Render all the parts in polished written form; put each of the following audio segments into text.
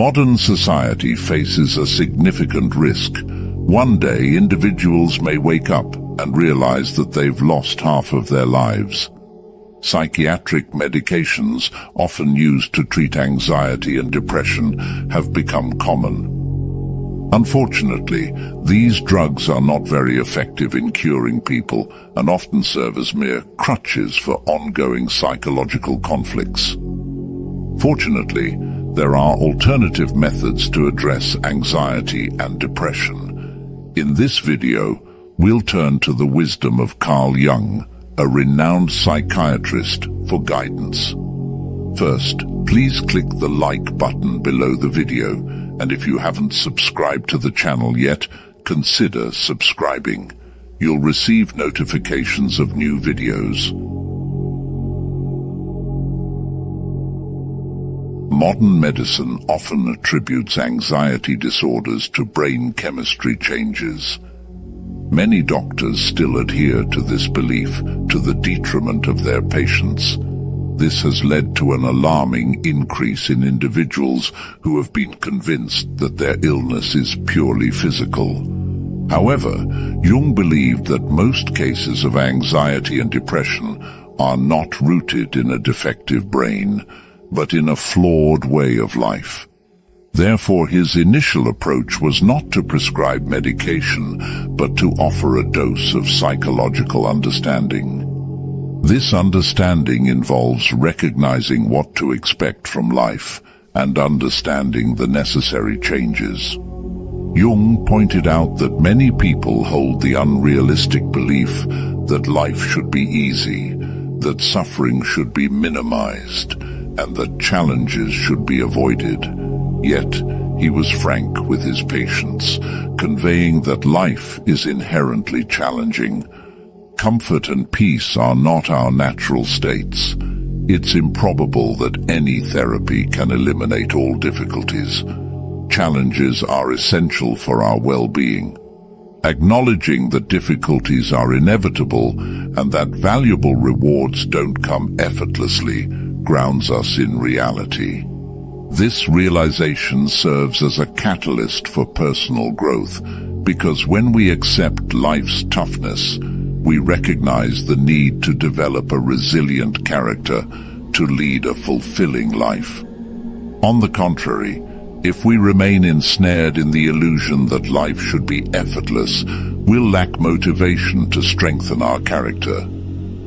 Modern society faces a significant risk. One day, individuals may wake up and realize that they've lost half of their lives. Psychiatric medications, often used to treat anxiety and depression, have become common. Unfortunately, these drugs are not very effective in curing people and often serve as mere crutches for ongoing psychological conflicts. Fortunately, there are alternative methods to address anxiety and depression. In this video, we'll turn to the wisdom of Carl Jung, a renowned psychiatrist, for guidance. First, please click the like button below the video, and if you haven't subscribed to the channel yet, consider subscribing. You'll receive notifications of new videos. Modern medicine often attributes anxiety disorders to brain chemistry changes. Many doctors still adhere to this belief, to the detriment of their patients. This has led to an alarming increase in individuals who have been convinced that their illness is purely physical. However, Jung believed that most cases of anxiety and depression are not rooted in a defective brain, but in a flawed way of life. Therefore, his initial approach was not to prescribe medication, but to offer a dose of psychological understanding. This understanding involves recognizing what to expect from life and understanding the necessary changes. Jung pointed out that many people hold the unrealistic belief that life should be easy, that suffering should be minimized, and that challenges should be avoided. Yet, he was frank with his patients, conveying that life is inherently challenging. Comfort and peace are not our natural states. It's improbable that any therapy can eliminate all difficulties. Challenges are essential for our well-being. Acknowledging that difficulties are inevitable and that valuable rewards don't come effortlessly grounds us in reality. This realization serves as a catalyst for personal growth, because when we accept life's toughness, we recognize the need to develop a resilient character to lead a fulfilling life. On the contrary, if we remain ensnared in the illusion that life should be effortless, we'll lack motivation to strengthen our character.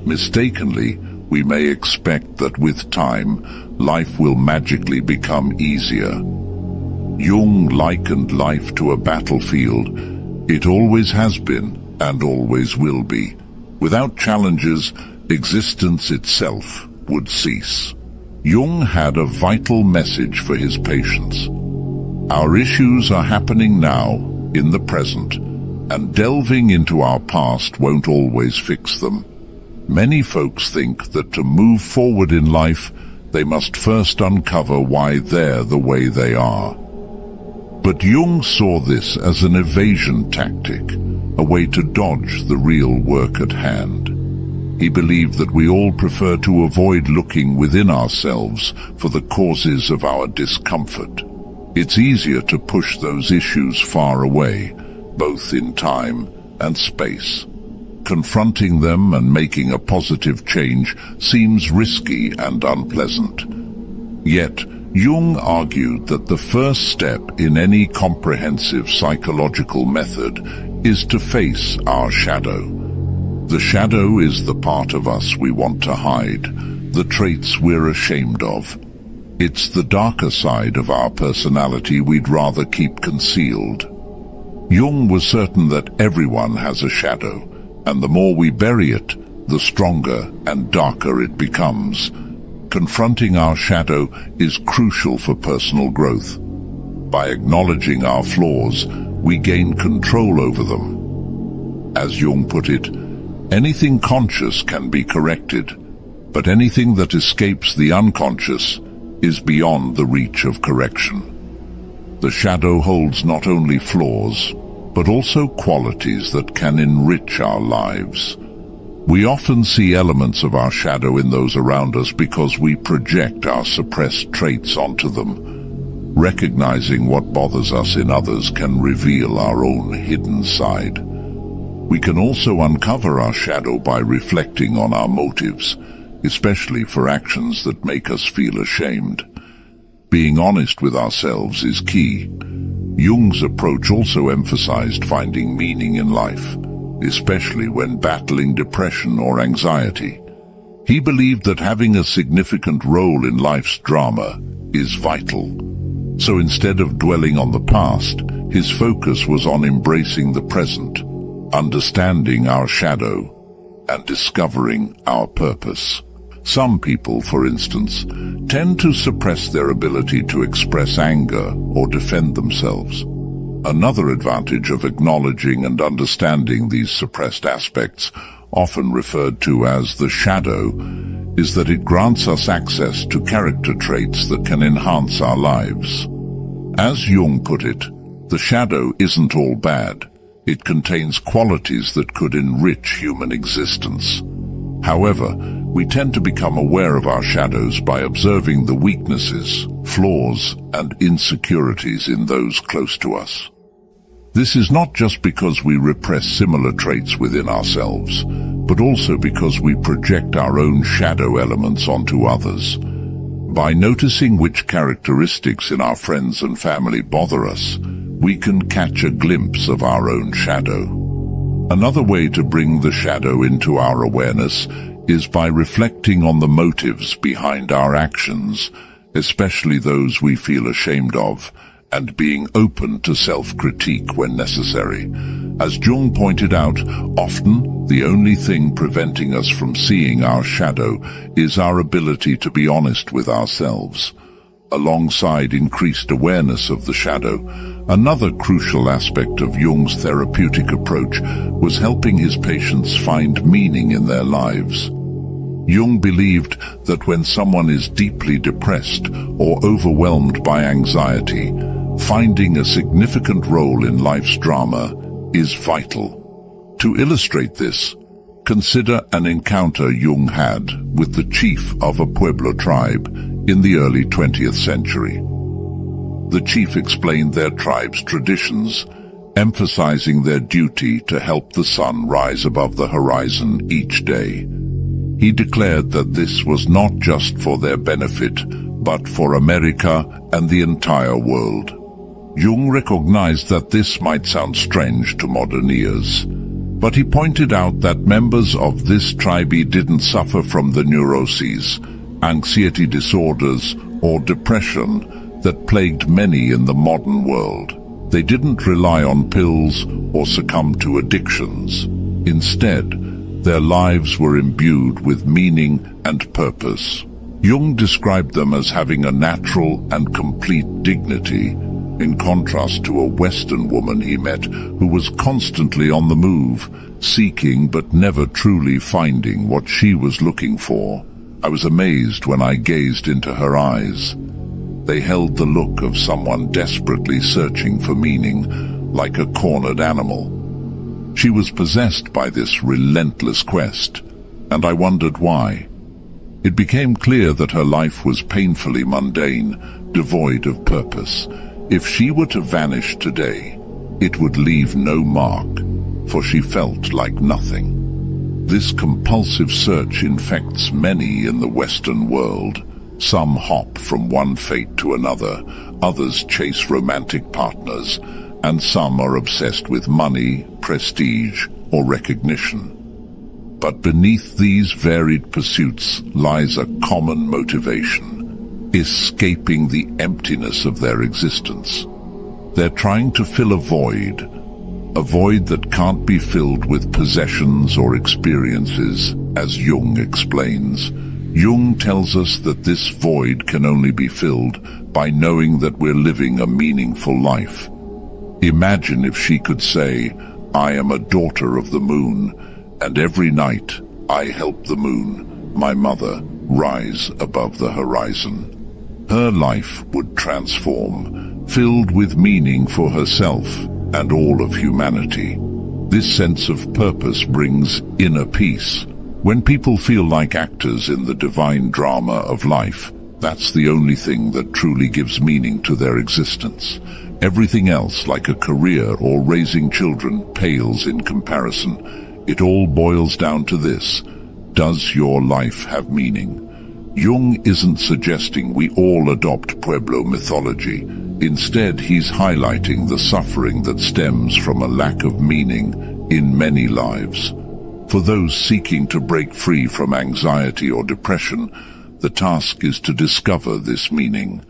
Mistakenly, we may expect that with time, life will magically become easier. Jung likened life to a battlefield. It always has been and always will be. Without challenges, existence itself would cease. Jung had a vital message for his patients. Our issues are happening now, in the present, and delving into our past won't always fix them. Many folks think that to move forward in life, they must first uncover why they're the way they are. But Jung saw this as an evasion tactic, a way to dodge the real work at hand. He believed that we all prefer to avoid looking within ourselves for the causes of our discomfort. It's easier to push those issues far away, both in time and space. Confronting them and making a positive change seems risky and unpleasant. Yet, Jung argued that the first step in any comprehensive psychological method is to face our shadow. The shadow is the part of us we want to hide, the traits we're ashamed of. It's the darker side of our personality we'd rather keep concealed. Jung was certain that everyone has a shadow, and the more we bury it, the stronger and darker it becomes. Confronting our shadow is crucial for personal growth. By acknowledging our flaws, we gain control over them. As Jung put it, anything conscious can be corrected, but anything that escapes the unconscious is beyond the reach of correction. The shadow holds not only flaws, but also qualities that can enrich our lives. We often see elements of our shadow in those around us because we project our suppressed traits onto them. Recognizing what bothers us in others can reveal our own hidden side. We can also uncover our shadow by reflecting on our motives, especially for actions that make us feel ashamed. Being honest with ourselves is key. Jung's approach also emphasized finding meaning in life, especially when battling depression or anxiety. He believed that having a significant role in life's drama is vital. So instead of dwelling on the past, his focus was on embracing the present, understanding our shadow, and discovering our purpose. Some people, for instance, tend to suppress their ability to express anger or defend themselves. Another advantage of acknowledging and understanding these suppressed aspects, often referred to as the shadow, is that it grants us access to character traits that can enhance our lives. As Jung put it, the shadow isn't all bad. It contains qualities that could enrich human existence. However, we tend to become aware of our shadows by observing the weaknesses, flaws, and insecurities in those close to us. This is not just because we repress similar traits within ourselves, but also because we project our own shadow elements onto others. By noticing which characteristics in our friends and family bother us, we can catch a glimpse of our own shadow. Another way to bring the shadow into our awareness is by reflecting on the motives behind our actions, especially those we feel ashamed of, and being open to self-critique when necessary. As Jung pointed out, often the only thing preventing us from seeing our shadow is our ability to be honest with ourselves. Alongside increased awareness of the shadow, another crucial aspect of Jung's therapeutic approach was helping his patients find meaning in their lives. Jung believed that when someone is deeply depressed or overwhelmed by anxiety, finding a significant role in life's drama is vital. To illustrate this, consider an encounter Jung had with the chief of a Pueblo tribe in the early 20th century. The chief explained their tribe's traditions, emphasizing their duty to help the sun rise above the horizon each day. He declared that this was not just for their benefit, but for America and the entire world. Jung recognized that this might sound strange to modern ears, but he pointed out that members of this tribe didn't suffer from the neuroses, anxiety disorders, or depression that plagued many in the modern world. They didn't rely on pills or succumb to addictions. Instead, their lives were imbued with meaning and purpose. Jung described them as having a natural and complete dignity, in contrast to a Western woman he met who was constantly on the move, seeking but never truly finding what she was looking for. I was amazed when I gazed into her eyes. They held the look of someone desperately searching for meaning, like a cornered animal. She was possessed by this relentless quest, and I wondered why. It became clear that her life was painfully mundane, devoid of purpose. If she were to vanish today, it would leave no mark, for she felt like nothing. This compulsive search infects many in the Western world. Some hop from one fate to another, others chase romantic partners, and some are obsessed with money, prestige, or recognition. But beneath these varied pursuits lies a common motivation: escaping the emptiness of their existence. They're trying to fill a void that can't be filled with possessions or experiences, as Jung explains. Jung tells us that this void can only be filled by knowing that we're living a meaningful life. Imagine if she could say, "I am a daughter of the moon, and every night I help the moon, my mother, rise above the horizon." Her life would transform, filled with meaning for herself and all of humanity. This sense of purpose brings inner peace. When people feel like actors in the divine drama of life, That's the only thing that truly gives meaning to their existence. Everything else, like a career or raising children, pales in comparison. It all boils down to this: does your life have meaning? Jung isn't suggesting we all adopt Pueblo mythology. Instead, he's highlighting the suffering that stems from a lack of meaning in many lives. For those seeking to break free from anxiety or depression, the task is to discover this meaning.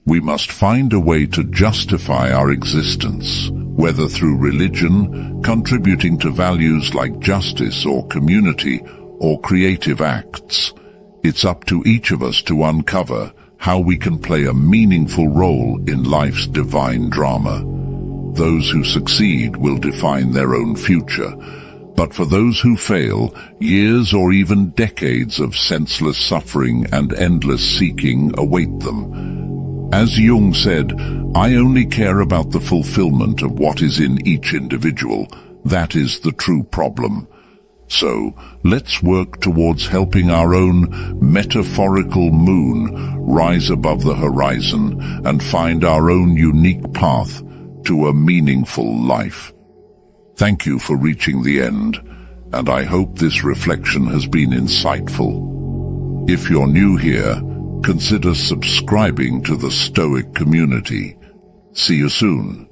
We must find a way to justify our existence, whether through religion, contributing to values like justice or community, or creative acts. It's up to each of us to uncover how we can play a meaningful role in life's divine drama. Those who succeed will define their own future, but for those who fail, years or even decades of senseless suffering and endless seeking await them. As Jung said, "I only care about the fulfillment of what is in each individual. That is the true problem." So, let's work towards helping our own metaphorical moon rise above the horizon and find our own unique path to a meaningful life. Thank you for reaching the end, and I hope this reflection has been insightful. If you're new here, consider subscribing to the Stoic community. See you soon.